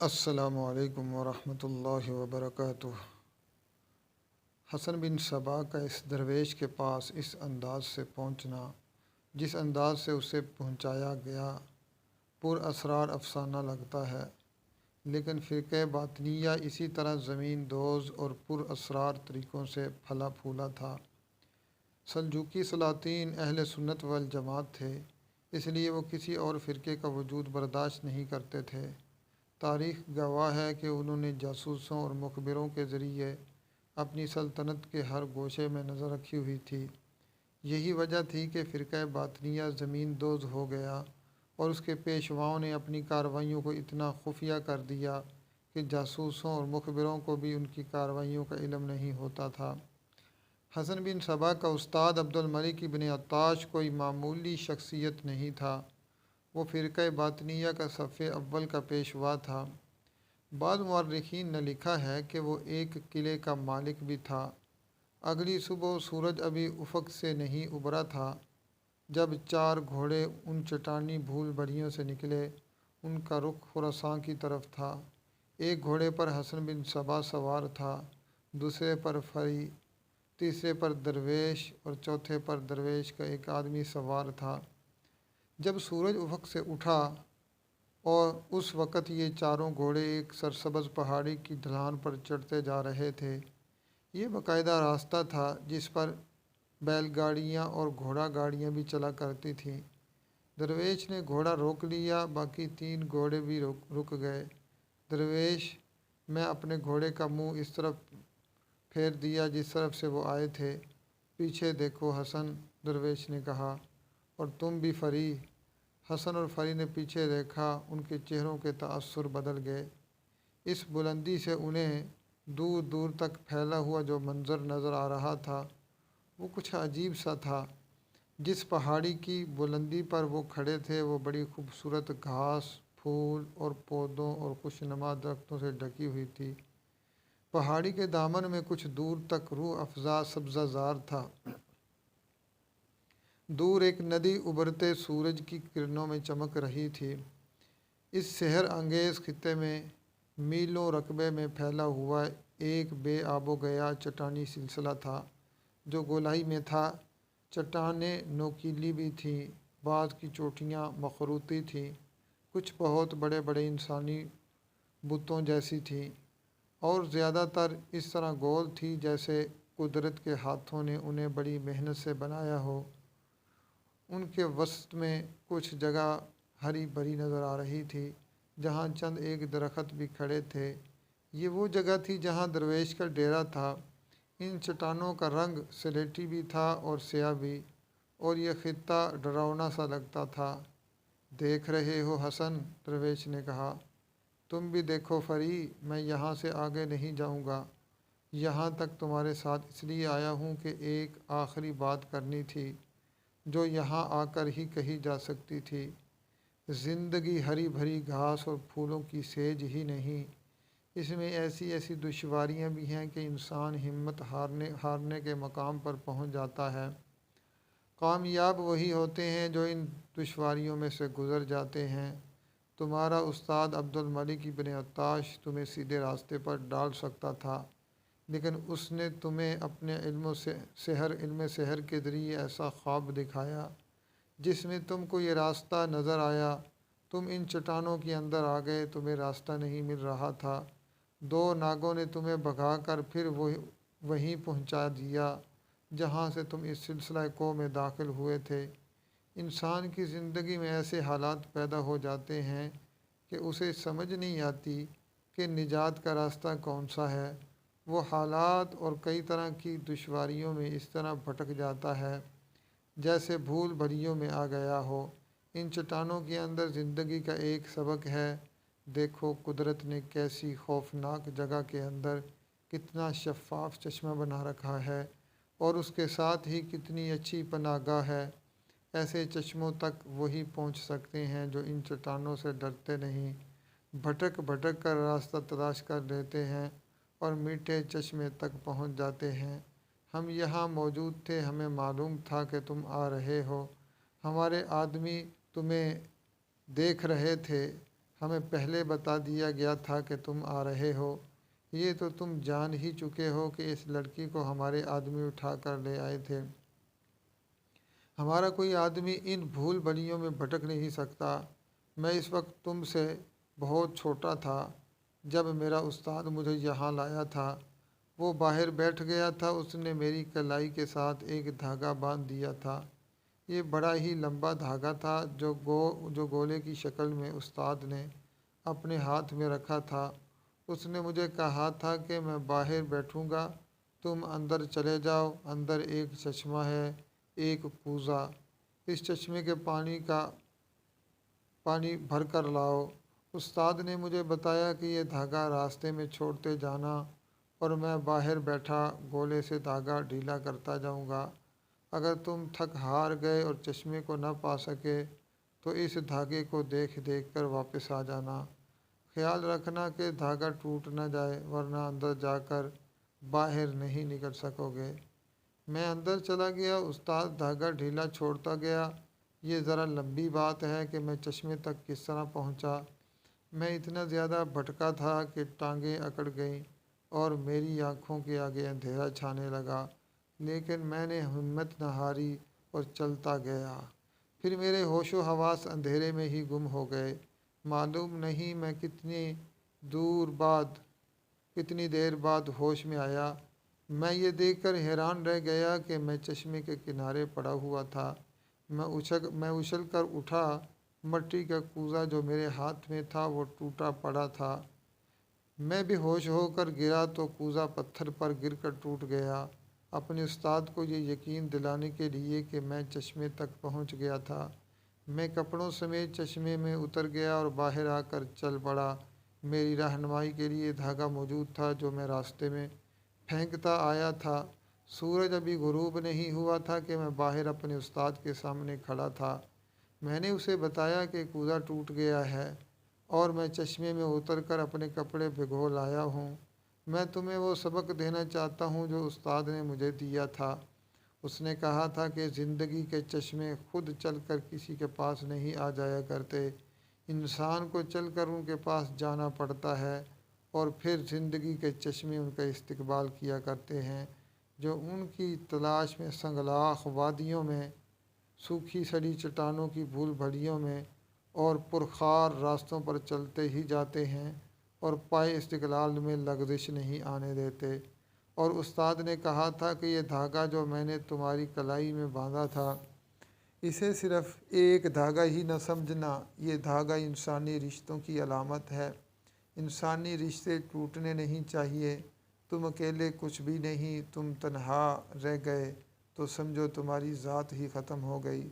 अस्सलामु अलैकुम वरहमतुल्लाहि वबरकातुह। हसन बिन सबा का इस दरवेश के पास इस अंदाज से पहुँचना, जिस अंदाज से उसे पहुँचाया गया, पुरअसरार अफसाना लगता है। लेकिन फ़िरक़े बातिनिया इसी तरह ज़मीन दोज़ और पुरअसरार तरीक़ों से फला फूला था। सल्जूकी सलातीन अहले सुन्नत वल जमात थे, इसलिए वो किसी और फ़िरक़े का वजूद बर्दाश्त नहीं करते थे। तारीख़ गवाह है कि उन्होंने जासूसों और मुखबिरों के ज़रिए अपनी सल्तनत के हर गोशे में नज़र रखी हुई थी। यही वजह थी कि फ़िरक़ा बातिनिया ज़मीन दोज़ हो गया और उसके पेशवाओं ने अपनी कार्रवाइयों को इतना खुफिया कर दिया कि जासूसों और मुखबिरों को भी उनकी कार्रवाइयों का इल्म नहीं होता था। हसन बिन सबा का उस्ताद अब्दुल मलिक इब्न अत्ताश कोई मामूली शख्सियत नहीं था। वो फ़िरक़ा बातिनिया का सफ़े अव्वल का पेशवा था। बाद मुअर्रिखीन ने लिखा है कि वो एक किले का मालिक भी था। अगली सुबह सूरज अभी उफ़क़ से नहीं उभरा था जब 4 घोड़े उन चट्टानी भूल भरियों से निकले। उनका रुख खुरासान की तरफ था। एक घोड़े पर हसन बिन सबा सवार था, दूसरे पर फरी, तीसरे पर दरवेश और चौथे पर दरवेश का एक आदमी सवार था। जब सूरज उफ़क़ से उठा और उस वक़्त ये चारों घोड़े एक सरसब्ज़ पहाड़ी की ढलान पर चढ़ते जा रहे थे। ये बाकायदा रास्ता था जिस पर बैलगाड़ियाँ और घोड़ा गाड़ियाँ भी चला करती थीं। दरवेश ने घोड़ा रोक लिया, बाकी 3 घोड़े भी रुक गए। दरवेश, मैं अपने घोड़े का मुँह इस तरफ फेर दिया जिस तरफ से वो आए थे। पीछे देखो हसन, दरवेश ने कहा, और तुम भी फरी। हसन और फरी ने पीछे देखा। उनके चेहरों के तासुर बदल गए। इस बुलंदी से उन्हें दूर दूर तक फैला हुआ जो मंज़र नज़र आ रहा था वो कुछ अजीब सा था। जिस पहाड़ी की बुलंदी पर वो खड़े थे वो बड़ी खूबसूरत घास, फूल और पौधों और खुशनुमा दरख्तों से ढकी हुई थी। पहाड़ी के दामन में कुछ दूर तक रूह अफ़ज़ा सब्ज़ाज़ार था। दूर एक नदी उभरते सूरज की किरणों में चमक रही थी। इस सेहर अंगेज़ खित्ते में मीलों रकबे में फैला हुआ एक बेआबो गया चट्टानी सिलसिला था जो गोलाई में था। चट्टानें नोकीली भी थीं, बाज़ की चोटियाँ मखरूती थीं, कुछ बहुत बड़े बड़े इंसानी बुतों जैसी थीं और ज़्यादातर इस तरह गोल थी जैसे कुदरत के हाथों ने उन्हें बड़ी मेहनत से बनाया हो। उनके वसत में कुछ जगह हरी भरी नज़र आ रही थी जहाँ चंद एक दरख्त भी खड़े थे। ये वो जगह थी जहाँ दरवेश का डेरा था। इन चट्टानों का रंग स्लेटी भी था और स्याह भी, और यह खित्ता डरावना सा लगता था। देख रहे हो हसन, दरवेश ने कहा, तुम भी देखो फरी, मैं यहाँ से आगे नहीं जाऊँगा। यहाँ तक तुम्हारे साथ इसलिए आया हूँ कि एक आखिरी बात करनी थी जो यहाँ आकर ही कही जा सकती थी। ज़िंदगी हरी भरी घास और फूलों की सेज ही नहीं, इसमें ऐसी ऐसी दुश्वारियाँ भी हैं कि इंसान हिम्मत हारने के मकाम पर पहुँच जाता है। कामयाब वही होते हैं जो इन दुश्वारियों में से गुज़र जाते हैं। तुम्हारा उस्ताद अब्दुल मलिक इब्न अत्ताश तुम्हें सीधे रास्ते पर डाल सकता था, लेकिन उसने तुम्हें अपने इल्म सेहर के ज़रिए ऐसा ख्वाब दिखाया जिसमें तुमको ये रास्ता नज़र आया। तुम इन चट्टानों के अंदर आ गए, तुम्हें रास्ता नहीं मिल रहा था। 2 नागों ने तुम्हें भगाकर फिर वहीं पहुंचा दिया जहां से तुम इस सिलसिला को में दाखिल हुए थे। इंसान की ज़िंदगी में ऐसे हालात पैदा हो जाते हैं कि उसे समझ नहीं आती कि निजात का रास्ता कौन सा है। वो हालात और कई तरह की दुश्वारियों में इस तरह भटक जाता है जैसे भूल भरियों में आ गया हो। इन चट्टानों के अंदर ज़िंदगी का एक सबक है। देखो कुदरत ने कैसी खौफनाक जगह के अंदर कितना शफ़ाफ़ चश्मा बना रखा है और उसके साथ ही कितनी अच्छी पनाहगाह है। ऐसे चश्मों तक वही पहुंच सकते हैं जो इन चट्टानों से डरते नहीं, भटक भटक कर रास्ता तलाश कर लेते हैं और मीठे चश्मे तक पहुंच जाते हैं। हम यहाँ मौजूद थे, हमें मालूम था कि तुम आ रहे हो। हमारे आदमी तुम्हें देख रहे थे। हमें पहले बता दिया गया था कि तुम आ रहे हो। ये तो तुम जान ही चुके हो कि इस लड़की को हमारे आदमी उठा कर ले आए थे। हमारा कोई आदमी इन भूल भलियों में भटक नहीं सकता। मैं इस वक्त तुमसे बहुत छोटा था जब मेरा उस्ताद मुझे यहाँ लाया था। वो बाहर बैठ गया था, उसने मेरी कलाई के साथ एक धागा बांध दिया था। ये बड़ा ही लंबा धागा था जो गोले की शक्ल में उस्ताद ने अपने हाथ में रखा था। उसने मुझे कहा था कि मैं बाहर बैठूंगा, तुम अंदर चले जाओ। अंदर एक चश्मा है, एक कूज़ा। इस चश्मे के पानी भर कर लाओ। उस्ताद ने मुझे बताया कि यह धागा रास्ते में छोड़ते जाना और मैं बाहर बैठा गोले से धागा ढीला करता जाऊंगा। अगर तुम थक हार गए और चश्मे को न पा सके तो इस धागे को देख देख कर वापस आ जाना। ख्याल रखना कि धागा टूट न जाए, वरना अंदर जाकर बाहर नहीं निकल सकोगे। मैं अंदर चला गया। उस्ताद धागा ढीला छोड़ता गया। ये ज़रा लंबी बात है कि मैं चश्मे तक किस तरह पहुंचा। मैं इतना ज़्यादा भटका था कि टांगें अकड़ गईं और मेरी आँखों के आगे अंधेरा छाने लगा, लेकिन मैंने हिम्मत न हारी और चलता गया। फिर मेरे होशो हवास अंधेरे में ही गुम हो गए। मालूम नहीं मैं कितनी देर बाद होश में आया। मैं ये देखकर हैरान रह गया कि मैं चश्मे के किनारे पड़ा हुआ था। मैं उछल कर उठा। मट्टी का कूज़ा जो मेरे हाथ में था वो टूटा पड़ा था। मैं बेहोश होकर गिरा तो कूज़ा पत्थर पर गिरकर टूट गया। अपने उस्ताद को ये यकीन दिलाने के लिए कि मैं चश्मे तक पहुंच गया था, मैं कपड़ों समेत चश्मे में उतर गया और बाहर आकर चल पड़ा। मेरी रहनुमाई के लिए धागा मौजूद था जो मैं रास्ते में फेंकता आया था। सूरज अभी गुरूब नहीं हुआ था कि मैं बाहर अपने उस्ताद के सामने खड़ा था। मैंने उसे बताया कि कूज़ा टूट गया है और मैं चश्मे में उतरकर अपने कपड़े भिगो लाया हूँ। मैं तुम्हें वो सबक देना चाहता हूँ जो उस्ताद ने मुझे दिया था। उसने कहा था कि ज़िंदगी के चश्मे खुद चलकर किसी के पास नहीं आ जाया करते, इंसान को चलकर उनके पास जाना पड़ता है और फिर ज़िंदगी के चश्मे उनका इस्तकबाल किया करते हैं, जो उनकी तलाश में संगलाख वादियों में, सूखी सड़ी चट्टानों की भूल भड़ियों में और पुरखार रास्तों पर चलते ही जाते हैं और पाए इस्तिक़लाल में लग़ज़िश नहीं आने देते। और उस्ताद ने कहा था कि ये धागा जो मैंने तुम्हारी कलाई में बांधा था, इसे सिर्फ़ एक धागा ही न समझना, ये धागा इंसानी रिश्तों की अलामत है। इंसानी रिश्ते टूटने नहीं चाहिए। तुम अकेले कुछ भी नहीं, तुम तन्हा रह गए तो समझो तुम्हारी ज़ात ही ख़त्म हो गई।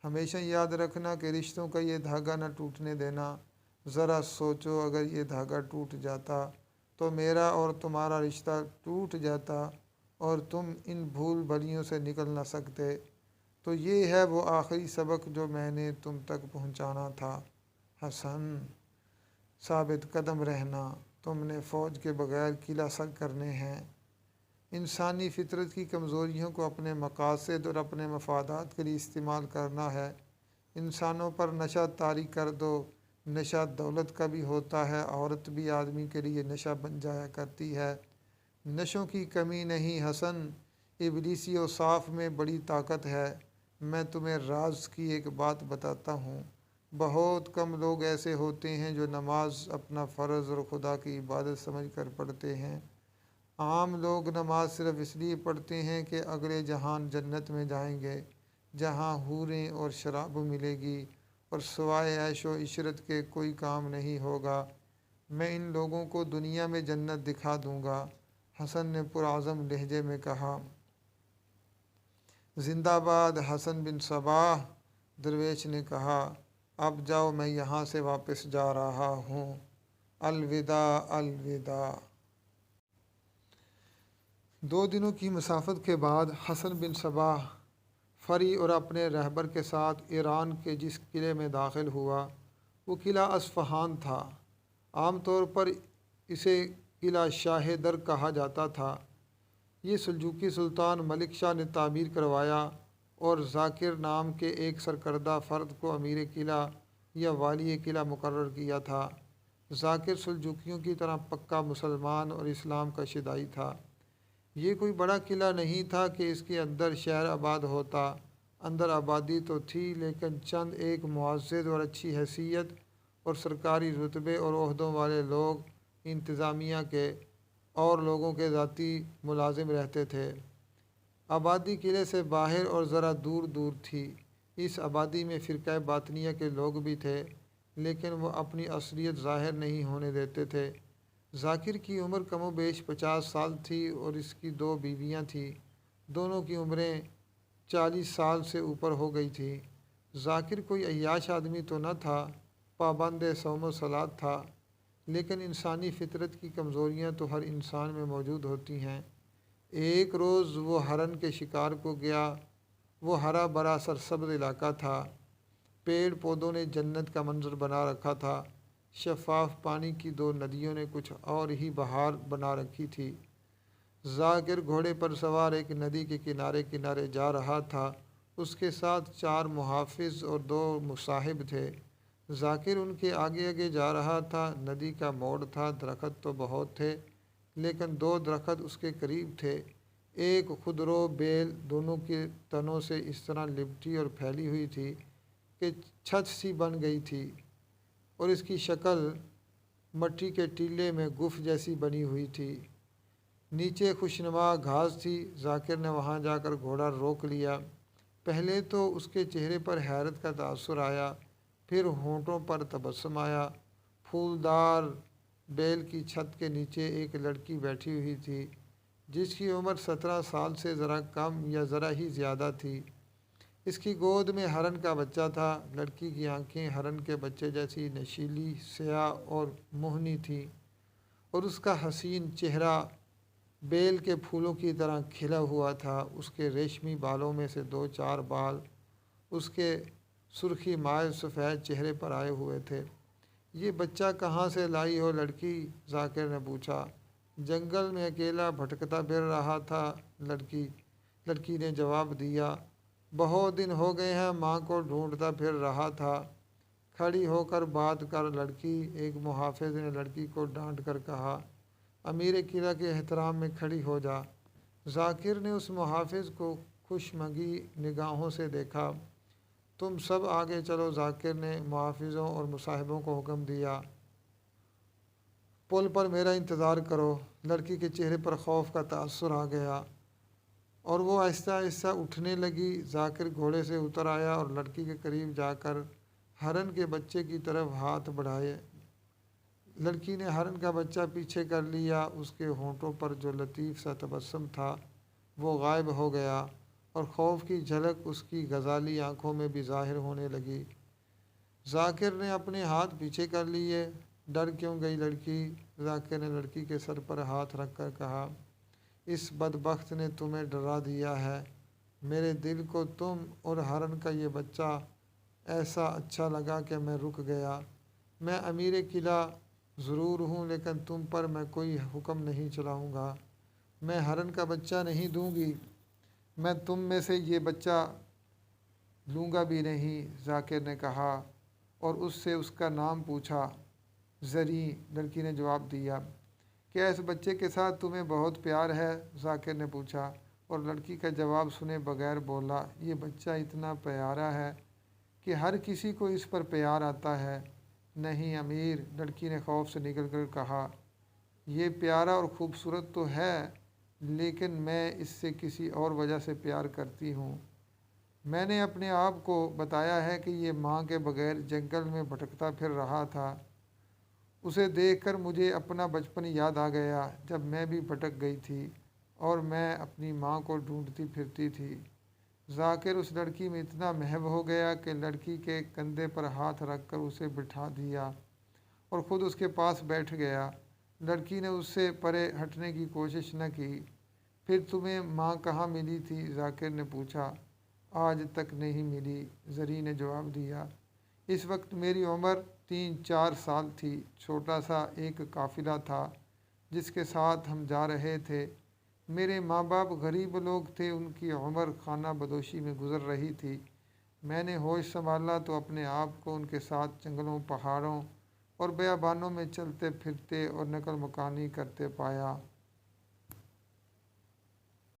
हमेशा याद रखना कि रिश्तों का ये धागा न टूटने देना। ज़रा सोचो, अगर ये धागा टूट जाता तो मेरा और तुम्हारा रिश्ता टूट जाता और तुम इन भूल भलियों से निकल न सकते। तो ये है वो आखिरी सबक जो मैंने तुम तक पहुंचाना था। हसन, साबित कदम रहना। तुमने फ़ौज के बगैर किला सर करने हैं। इंसानी फितरत की कमज़ोरियों को अपने मकासद और अपने मफादात के लिए इस्तेमाल करना है। इंसानों पर नशा तारी कर दो। नशा दौलत का भी होता है, औरत भी आदमी के लिए नशा बन जाया करती है। नशों की कमी नहीं हसन, इब्लीसी और साफ़ में बड़ी ताकत है। मैं तुम्हें राज की एक बात बताता हूँ। बहुत कम लोग ऐसे होते हैं जो नमाज अपना फ़र्ज़ और खुदा की इबादत समझ कर पढ़ते हैं। आम लोग नमाज सिर्फ़ इसलिए पढ़ते हैं कि अगले जहान जन्नत में जाएंगे, जहाँ हूरें और शराब मिलेगी और सिवाय ऐशो इशरत के कोई काम नहीं होगा। मैं इन लोगों को दुनिया में जन्नत दिखा दूँगा। हसन ने पुरआज़म लहजे में कहा। जिंदाबाद हसन बिन सबाह। दरवेश ने कहा, अब जाओ, मैं यहाँ से वापस जा रहा हूँ। अलविदा अलविदा। 2 दिनों की मुसाफत के बाद हसन बिन सबाह फरी और अपने रहबर के साथ ईरान के जिस किले में दाखिल हुआ वो किला अस्फ़हान था। आमतौर पर इसे किला शाह दर कहा जाता था। ये सल्जूकी सुल्तान मलिक शाह ने तामीर करवाया और ज़ाकिर नाम के एक सरकर्दा फ़र्द को अमीर किला या वाली किला मुकर्रर किया था। जाकिर सुलजूकियों की तरह पक्का मुसलमान और इस्लाम का शिदाई था। ये कोई बड़ा किला नहीं था कि इसके अंदर शहर आबाद होता। अंदर आबादी तो थी, लेकिन चंद एक मुअज़्ज़िज़ और अच्छी हैसियत और सरकारी रुतबे और ओहदों वाले लोग इंतज़ामिया के और लोगों के ज़ाती मुलाजिम रहते थे। आबादी किले से बाहर और ज़रा दूर दूर थी। इस आबादी में फ़िरक़ा बातिनिया के लोग भी थे, लेकिन वह अपनी असलियत ज़ाहिर नहीं होने देते थे। जाकिर की उम्र कमोबेश 50 साल थी और इसकी 2 बीवियाँ थीं। दोनों की उम्रें 40 साल से ऊपर हो गई थी। जाकिर कोई अय्याश आदमी तो न था, पाबंद सौम व सलात था, लेकिन इंसानी फितरत की कमज़ोरियाँ तो हर इंसान में मौजूद होती हैं। एक रोज़ वो हरन के शिकार को गया। वो हरा भरा सरसब्ज़ इलाका था। पेड़ पौधों ने जन्नत का मंजर बना रखा था। शफाफ पानी की 2 नदियों ने कुछ और ही बहार बना रखी थी। जाकिर घोड़े पर सवार एक नदी के किनारे किनारे जा रहा था। उसके साथ 4 मुहाफिज और 2 मुसाहिब थे। जाकिर उनके आगे आगे जा रहा था। नदी का मोड़ था, दरख्त तो बहुत थे, लेकिन 2 दरख्त उसके करीब थे। एक खुदरो बेल दोनों के तनों से इस तरह लिपटी और फैली हुई थी कि छत सी बन गई थी, और इसकी शक्ल मट्टी के टीले में गुफ जैसी बनी हुई थी। नीचे खुशनुमा घास थी। जाकिर ने वहाँ जाकर घोड़ा रोक लिया। पहले तो उसके चेहरे पर हैरत का तासुर आया, फिर होंठों पर तबस्सुम आया। फूलदार बेल की छत के नीचे एक लड़की बैठी हुई थी, जिसकी उम्र 17 साल से ज़रा कम या ज़रा ही ज़्यादा थी। इसकी गोद में हरन का बच्चा था। लड़की की आंखें हरन के बच्चे जैसी नशीली, स्याह और मोहनी थीं, और उसका हसीन चेहरा बेल के फूलों की तरह खिला हुआ था। उसके रेशमी बालों में से 2-4 बाल उसके सुर्खी माय सफ़ेद चेहरे पर आए हुए थे। ये बच्चा कहाँ से लाई हो लड़की? जाकिर ने पूछा। जंगल में अकेला भटकता फिर रहा था, लड़की ने जवाब दिया। बहुत दिन हो गए हैं, माँ को ढूंढता फिर रहा था। खड़ी होकर बात कर लड़की, एक मुहाफिज ने लड़की को डांट कर कहा। अमीर किला के एहतराम में खड़ी हो जा। जाकिर ने उस मुहाफिज को खुशमगी निगाहों से देखा। तुम सब आगे चलो, जाकिर ने मुहाफिजों और मुसाहिबों को हुक्म दिया। पुल पर मेरा इंतज़ार करो। लड़की के चेहरे पर खौफ का तासुर आ गया और वो आहिस्ता आहिस्ता उठने लगी। जाकिर घोड़े से उतर आया और लड़की के करीब जाकर हरन के बच्चे की तरफ हाथ बढ़ाए। लड़की ने हरन का बच्चा पीछे कर लिया। उसके होंठों पर जो लतीफ़ सा तबस्सुम था वो गायब हो गया, और खौफ की झलक उसकी गजाली आंखों में भी ज़ाहिर होने लगी। जाकिर ने अपने हाथ पीछे कर लिए। डर क्यों गई लड़की? जाकिर ने लड़की के सर पर हाथ रख कर कहा। इस बदबख्त ने तुम्हें डरा दिया है। मेरे दिल को तुम और हरन का ये बच्चा ऐसा अच्छा लगा कि मैं रुक गया। मैं अमीर किला ज़रूर हूँ, लेकिन तुम पर मैं कोई हुक्म नहीं चलाऊँगा। मैं हरन का बच्चा नहीं दूँगी। मैं तुम में से ये बच्चा लूँगा भी नहीं, जाकिर ने कहा, और उससे उसका नाम पूछा। ज़री, लड़की ने जवाब दिया। क्या इस बच्चे के साथ तुम्हें बहुत प्यार है? जाकिर ने पूछा, और लड़की का जवाब सुने बगैर बोला। ये बच्चा इतना प्यारा है कि हर किसी को इस पर प्यार आता है। नहीं अमीर, लड़की ने खौफ से निकल कर कहा। ये प्यारा और ख़ूबसूरत तो है, लेकिन मैं इससे किसी और वजह से प्यार करती हूँ। मैंने अपने आप को बताया है कि ये माँ के बगैर जंगल में भटकता फिर रहा था। उसे देखकर मुझे अपना बचपन याद आ गया, जब मैं भी भटक गई थी और मैं अपनी माँ को ढूंढती फिरती थी। जाकिर उस लड़की में इतना महव हो गया कि लड़की के कंधे पर हाथ रखकर उसे बिठा दिया और ख़ुद उसके पास बैठ गया। लड़की ने उससे परे हटने की कोशिश न की। फिर तुम्हें माँ कहाँ मिली थी? जाकिर ने पूछा। आज तक नहीं मिली, ज़री ने जवाब दिया। इस वक्त मेरी उम्र 3-4 साल थी। छोटा सा एक काफ़िला था जिसके साथ हम जा रहे थे। मेरे माँ बाप गरीब लोग थे। उनकी उम्र खाना बदोशी में गुज़र रही थी। मैंने होश संभाला तो अपने आप को उनके साथ जंगलों, पहाड़ों और बेयाबानों में चलते फिरते और नकल मकानी करते पाया।